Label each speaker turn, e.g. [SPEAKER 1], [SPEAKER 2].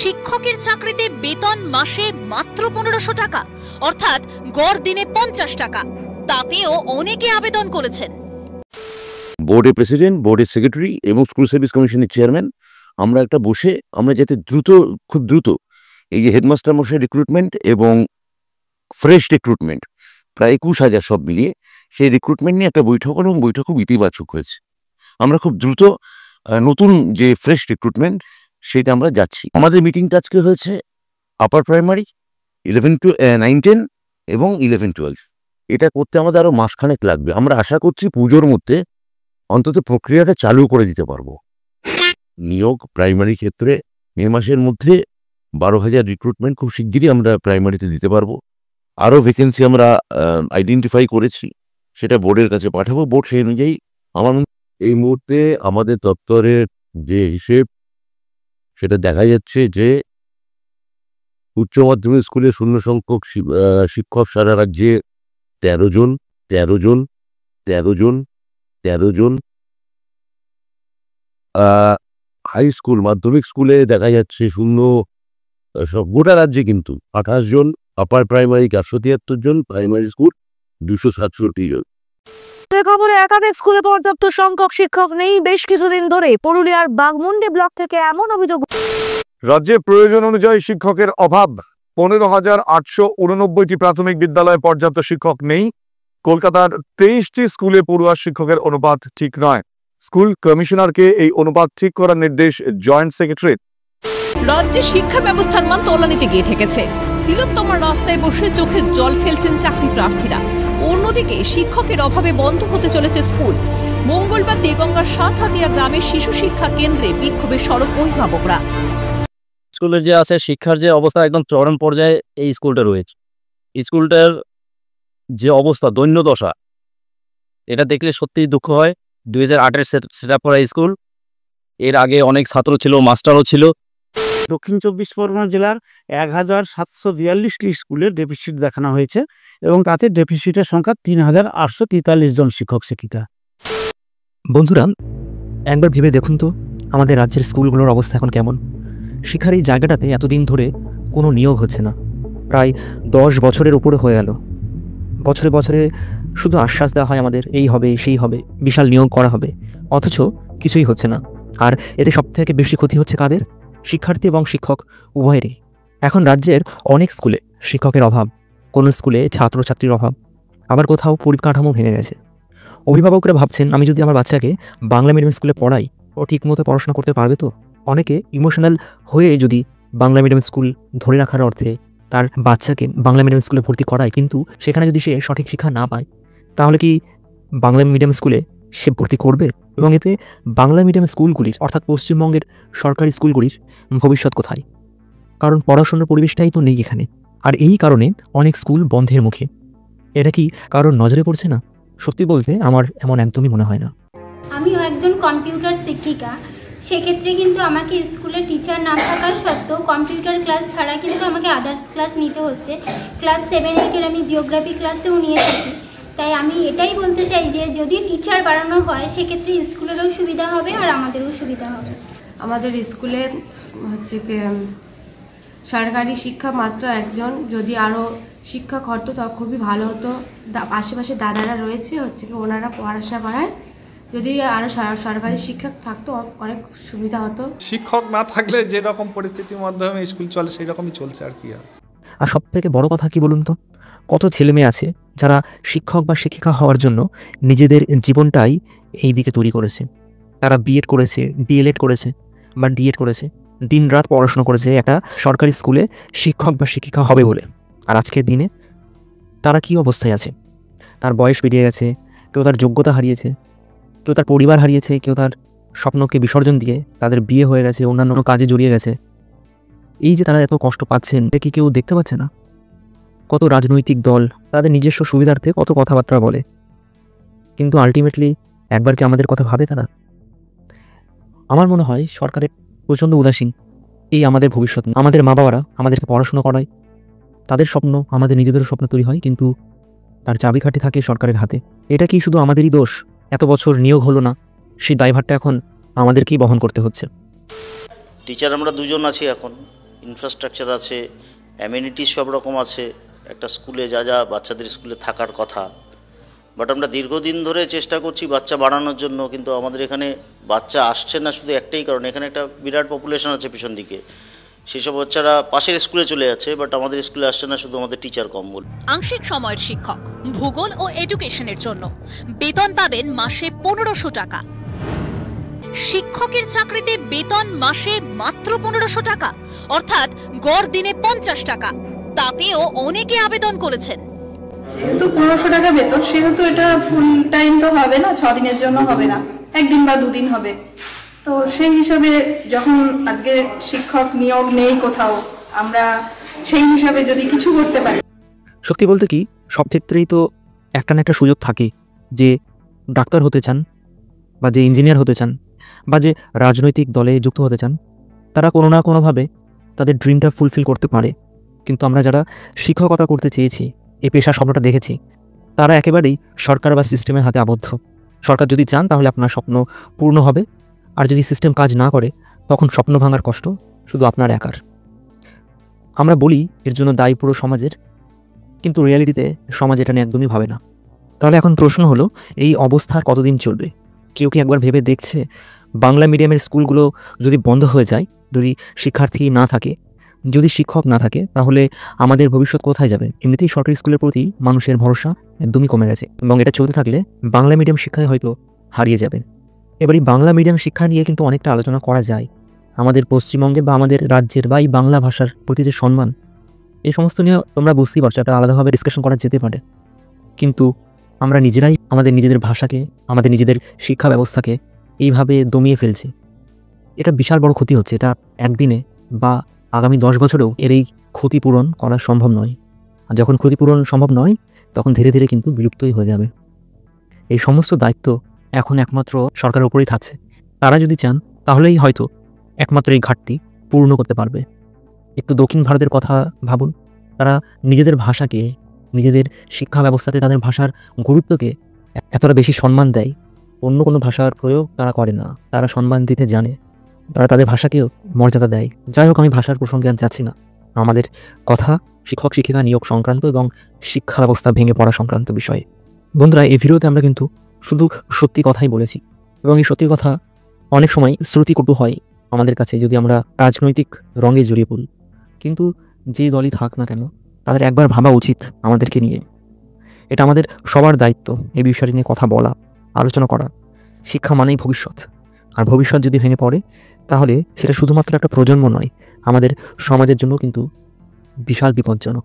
[SPEAKER 1] শিক্ষকের চাকরিতে বেতন মাসে মাত্র 1500 টাকা, অর্থাৎ গড় দিনে 50 টাকা। তাতেও অনেকে আবেদন করেছেন।
[SPEAKER 2] বোর্ডের প্রেসিডেন্ট, বোর্ডের সেক্রেটারি এবং স্কুল সার্ভিস কমিশনের চেয়ারম্যান আমরা একটা বসে আমরা যাতে খুব দ্রুত এই যে হেডমাস্টার মশাই রিক্রুটমেন্ট এবং ফ্রেশ রিক্রুটমেন্ট প্রায় 21,000 সব মিলিয়ে সেই রিক্রুটমেন্ট নিয়ে একটা বৈঠক হলো এবং বৈঠক খুব ইতিবাচক হয়েছে। আমরা খুব দ্রুত নতুন যে ফ্রেশ রিক্রুটমেন্ট সেটা আমরা যাচ্ছি। আমাদের মিটিংটা আজকে হয়েছে আপার প্রাইমারি 9-10 এবং 11-12। এটা করতে আমাদের আরও মাসখানেক লাগবে। আমরা আশা করছি পুজোর মধ্যে অন্তত প্রক্রিয়াটা চালু করে দিতে পারবো। নিয়োগ প্রাইমারি ক্ষেত্রে মে মাসের মধ্যে 12,000 রিক্রুটমেন্ট খুব শিগগিরই আমরা প্রাইমারিতে দিতে পারবো। আরও ভ্যাকেন্সি আমরা আইডেন্টিফাই করেছি, সেটা বোর্ডের কাছে পাঠাবো। বোর্ড সেই অনুযায়ী আমার এই মুহূর্তে আমাদের দপ্তরের যে হিসেব সেটা দেখা যাচ্ছে যে উচ্চ মাধ্যমিক স্কুলে শূন্য সংখ্যক শিক্ষক সারা রাজ্যে 13 জন। হাই স্কুল মাধ্যমিক স্কুলে দেখা যাচ্ছে শূন্য গোটা রাজ্যে কিন্তু 28 জন, আপার প্রাইমারি 473 জন, প্রাইমারি স্কুল 267 জন।
[SPEAKER 3] খবরে একাধিক স্কুলে পর্যাপ্ত সংখ্যক শিক্ষক নেই। বেশ কিছুদিন ধরে পুরুলিয়ার বাঘমুন্ডি ব্লক থেকে এমন অভিযোগ।
[SPEAKER 4] রাজ্যে প্রয়োজন অনুযায়ী শিক্ষকের অভাব। 15,889টি প্রাথমিক বিদ্যালয়ে পর্যাপ্ত শিক্ষক নেই। কলকাতার 23টি স্কুলে পড়ুয়া শিক্ষকের অনুপাত ঠিক নয়। স্কুল কমিশনারকে এই অনুপাত ঠিক করার নির্দেশ জয়েন্ট সেক্রেটারির।
[SPEAKER 5] রাজ্যে শিক্ষা ব্যবস্থার মান তলানিতে গিয়ে ঠেকেছে। তিলোত্তমার রাস্তায় বসে চোখে জল ফেলছেন চাকরি প্রার্থীরা। অন্যদিকে শিক্ষকের অভাবে বন্ধ হতে চলেছে স্কুল। মঙ্গলবার দেগঙ্গার সাতহাতিয়া গ্রামের শিশু শিক্ষা কেন্দ্রে বিক্ষোভে সড়ক অভিভাবকরা।
[SPEAKER 6] স্কুলের যে আছে শিক্ষার যে অবস্থা একদম চরম পর্যায়ে এই স্কুলটা রয়েছে। স্কুলটার যে অবস্থা দৈন্যদশা, এটা দেখলে সত্যিই দুঃখ হয়। 2008-এর সেট আপ করা স্কুল। এর আগে অনেক ছাত্র ছিল, মাস্টারও ছিল।
[SPEAKER 7] দক্ষিণ 24 পরগনা জেলার 1742টি স্কুলের ডেফিসিট দেখানো হয়েছে এবং তাতে ডেফিসিটের সংখ্যা 3,843 জন শিক্ষক শিক্ষিকা।
[SPEAKER 8] বন্ধুরা, একবার ভেবে দেখুন তো আমাদের রাজ্যের স্কুলগুলোর অবস্থা এখন কেমন। শিক্ষার এই জায়গাটাতে এতদিন ধরে কোনো নিয়োগ হচ্ছে না, প্রায় 10 বছরের উপরে হয়ে গেল। বছরে বছরে শুধু আশ্বাস দেওয়া হয় আমাদের এই হবে সেই হবে, বিশাল নিয়োগ করা হবে, অথচ কিছুই হচ্ছে না। আর এতে সবথেকে বেশি ক্ষতি হচ্ছে কাদের? শিক্ষার্থী এবং শিক্ষক উভয়েরই। এখন রাজ্যের অনেক স্কুলে শিক্ষকের অভাব, কোনো স্কুলে ছাত্রছাত্রীর অভাব, আবার কোথাও পরিকাঠামো ভেঙে গেছে। অভিভাবকরা ভাবছেন আমি যদি আমার বাচ্চাকে বাংলা মিডিয়াম স্কুলে পড়াই, ও ঠিকমতো পড়াশোনা করতে পারবে তো? অনেকে ইমোশনাল হয়ে যদি বাংলা মিডিয়াম স্কুল ধরে রাখার অর্থে তার বাচ্চাকে বাংলা মিডিয়াম স্কুলে ভর্তি করায়, কিন্তু সেখানে যদি সে সঠিক শিক্ষা না পায়, তাহলে কি বাংলা মিডিয়াম স্কুলে সে ভর্তি করবে? এবং এতে বাংলা মিডিয়াম স্কুলগুলির অর্থাৎ পশ্চিমবঙ্গের সরকারি স্কুলগুলির ভবিষ্যৎ কোথায়? কারণ পড়াশোনার পরিবেশটাই তো নেই এখানে। আর এই কারণে অনেক স্কুল বন্ধের মুখে। এটা কি কারোর নজরে পড়ছে না? সত্যি বলতে আমার এমন একদমই মনে হয় না।
[SPEAKER 9] আমিও একজন কম্পিউটার শিক্ষিকা। সেক্ষেত্রে কিন্তু আমাকে স্কুলে টিচার না থাকার সত্ত্বেও কম্পিউটার ক্লাস ছাড়া কিন্তু আমাকে আদার্স ক্লাস নিতে হচ্ছে। ক্লাস 7-8-এর আমি জিওগ্রাফি ক্লাসেও নিয়ে থাকি। তাই আমি এটাই বলতে চাই যে যদি টিচার বাড়ানো হয় সেক্ষেত্রে স্কুলেরও সুবিধা হবে আর আমাদেরও সুবিধা হবে।
[SPEAKER 10] আমাদের স্কুলে হচ্ছে কি সরকারি শিক্ষা মাত্র একজন, যদি আরও শিক্ষক হতো তা খুবই ভালো হতো। আশেপাশে দাদারা রয়েছে হচ্ছে কি ওনারা পড়াশোনা করায়, যদি আরও সরকারি শিক্ষক থাকতো অনেক সুবিধা হতো।
[SPEAKER 11] শিক্ষক না থাকলে যেরকম পরিস্থিতির মাধ্যমে স্কুল চলে সেই রকমই চলছে আর কি।
[SPEAKER 8] আর সব থেকে বড় কথা কি বলুন তো, কত ছেলে মেয়ে আছে যারা শিক্ষক বা শিক্ষিকা হওয়ার জন্য নিজেদের জীবনটাই এই দিকে তৈরি করেছে। তারা বিএড করেছে, ডিএলএড করেছে বা ডিএড করেছে, দিন রাত পড়াশোনা করেছে একটা সরকারি স্কুলে শিক্ষক বা শিক্ষিকা হবে বলে। আর আজকের দিনে তারা কি অবস্থায় আছে? তার বয়স পেরিয়ে গেছে, কেউ তার যোগ্যতা হারিয়েছে, কেউ তার পরিবার হারিয়েছে, কেউ তার স্বপ্নকে বিসর্জন দিয়ে তাদের বিয়ে হয়ে গেছে, অন্যান্য কাজে জড়িয়ে গেছে। এই যে তারা এত কষ্ট পাচ্ছেন, এটা কি কেউ দেখতে পাচ্ছে না? কত রাজনৈতিক দল তাদের নিজস্ব সুবিধার্থে কত কথাবার্তা বলে, কিন্তু আলটিমেটলি একবার কি আমাদের কথা ভাবে তারা? আমার মনে হয় সরকারের প্রচণ্ড উদাসীন। এই আমাদের ভবিষ্যৎ, আমাদের মা বাবারা আমাদেরকে পড়াশোনা করায়, তাদের স্বপ্ন আমাদের নিজেদেরও স্বপ্ন তৈরি হয়, কিন্তু তার চাবিকাঠি থাকে সরকারের হাতে। এটা কি শুধু আমাদেরই দোষ? এত বছর নিয়োগ হলো না, সেই দায়ভারটা এখন আমাদেরকেই বহন করতে হচ্ছে।
[SPEAKER 12] টিচার আমরা 2 জন আছি এখন, ইনফ্রাস্ট্রাকচার আছে, অ্যামিনিটিস সব রকম আছে একটা স্কুলে, যা যা বাচ্চাদের স্কুলে থাকার কথা। বাট আমরা দীর্ঘদিন ধরে চেষ্টা করছি বাচ্চা বাড়ানোর জন্য, কিন্তু আমাদের এখানে বাচ্চা আসছে না শুধু একটাই কারণ, এখানে একটা বিরাট পপুলেশন আছে পিছন দিকে, সেসব বাচ্চারা পাশের স্কুলে চলে যাচ্ছে, বাট আমাদের স্কুলে আসছে না, শুধু আমাদের টিচার কম বলে।
[SPEAKER 1] আংশিক সময়ের শিক্ষক ভূগোল ও এডুকেশনের জন্য বেতন পাবেন মাসে 1500 টাকা। শিক্ষকের চাকরিতে বেতন মাসে মাত্র 1500 টাকা, অর্থাৎ গড় দিনে 50 টাকা। তাতেও অনেকে আবেদন করেছেন।
[SPEAKER 13] যেহেতু 1500 টাকা বেতন, সেহেতু এটা ফুল টাইম তো হবে না, 6 দিনের জন্য হবে না, 1 দিন বা 2 দিন হবে। তো সেই হিসাবে যখন আজকে শিক্ষক নিয়োগ নেই কোথাও, আমরা সেই হিসাবে যদি কিছু করতে পারি।
[SPEAKER 8] সত্যি বলতে কি, সব ক্ষেত্রেই তো একটা না একটা সুযোগ থাকে, যে ডাক্তার হতে চান বা যে ইঞ্জিনিয়ার হতে চান বা যে রাজনৈতিক দলে যুক্ত হতে চান, তারা কোনো না কোনোভাবে তাদের ড্রিমটা ফুলফিল করতে পারে। কিন্তু আমরা যারা শিক্ষকতা করতে চেয়েছি, এই পেশার স্বপ্নটা দেখেছি, তারা একেবারেই সরকার বা সিস্টেমের হাতে আবদ্ধ। সরকার যদি চান তাহলে আপনার স্বপ্ন পূর্ণ হবে, আর যদি সিস্টেম কাজ না করে তখন স্বপ্ন ভাঙার কষ্ট শুধু আপনার একার। আমরা বলি এর জন্য দায়ী পুরো সমাজের, কিন্তু রিয়ালিটিতে সমাজ এটা নিয়ে একদমই ভাবে না। তাহলে এখন প্রশ্ন হলো, এই অবস্থা কতদিন চলবে? কেউ কি একবার ভেবে দেখছে, বাংলা মিডিয়ামের স্কুলগুলো যদি বন্ধ হয়ে যায়, যদি শিক্ষার্থী না থাকে, যদি শিক্ষক না থাকে, তাহলে আমাদের ভবিষ্যৎ কোথায় যাবে? এমনিতেই সরকারি স্কুলের প্রতি মানুষের ভরসা একদমই কমে গেছে, এবং এটা চলতে থাকলে বাংলা মিডিয়াম শিক্ষায় হয়তো হারিয়ে যাবে। এবারই বাংলা মিডিয়াম শিক্ষা নিয়ে কিন্তু অনেকটা আলোচনা করা যায়। আমাদের পশ্চিমবঙ্গে বা আমাদের রাজ্যের বা এই বাংলা ভাষার প্রতি যে সম্মান, এই সমস্ত নিয়ে তোমরা বুঝতেই পারছো, একটা আলাদাভাবে ডিসকাশন করা যেতে পারে। কিন্তু আমরা নিজেরাই আমাদের নিজেদের ভাষাকে, আমাদের নিজেদের শিক্ষা ব্যবস্থাকে এইভাবে দমিয়ে ফেলছি। এটা বিশাল বড় ক্ষতি হচ্ছে। এটা একদিনে বা আগামী 10 বছরেও এর এই ক্ষতিপূরণ করা সম্ভব নয়। আর যখন ক্ষতিপূরণ সম্ভব নয়, তখন ধীরে ধীরে কিন্তু বিলুপ্তই হয়ে যাবে। এই সমস্ত দায়িত্ব এখন একমাত্র সরকারের উপরেই থাকছে। তারা যদি চান তাহলেই হয়তো একমাত্র এই ঘাটতি পূর্ণ করতে পারবে। একটু দক্ষিণ ভারতের কথা ভাবুন, তারা নিজেদের ভাষাকে, নিজেদের শিক্ষা ব্যবস্থাতে তাদের ভাষার গুরুত্বকে এতটা বেশি সম্মান দেয়। অন্য কোনো ভাষার প্রয়োগ তারা করে না, তারা সম্মান দিতে জানে, তারা তাদের ভাষাকেও মর্যাদা দেয়। যাই হোক, আমি ভাষার প্রসঙ্গে আর যাচ্ছি না। আমাদের কথা শিক্ষক শিক্ষিকা নিয়োগ সংক্রান্ত এবং শিক্ষা ব্যবস্থা ভেঙে পড়া সংক্রান্ত বিষয়ে। বন্ধুরা, এই ভিডিওতে আমরা কিন্তু শুধু সত্যি কথাই বলেছি, এবং এই সত্যি কথা অনেক সময় শ্রুতিকটু হয় আমাদের কাছে যদি আমরা রাজনৈতিক রঙে জড়িয়ে পড়ি। কিন্তু যে দলই থাক না কেন, তাদের একবার ভাবা উচিত আমাদেরকে নিয়ে। এটা আমাদের সবার দায়িত্ব এই বিষয়টি নিয়ে কথা বলা, আলোচনা করা। শিক্ষা মানেই ভবিষ্যৎ, আর ভবিষ্যৎ যদি ভেঙে পড়ে তাহলে সেটা শুধুমাত্র একটা প্রজন্ম নয়, আমাদের সমাজের জন্য কিন্তু বিশাল বিপজ্জনক।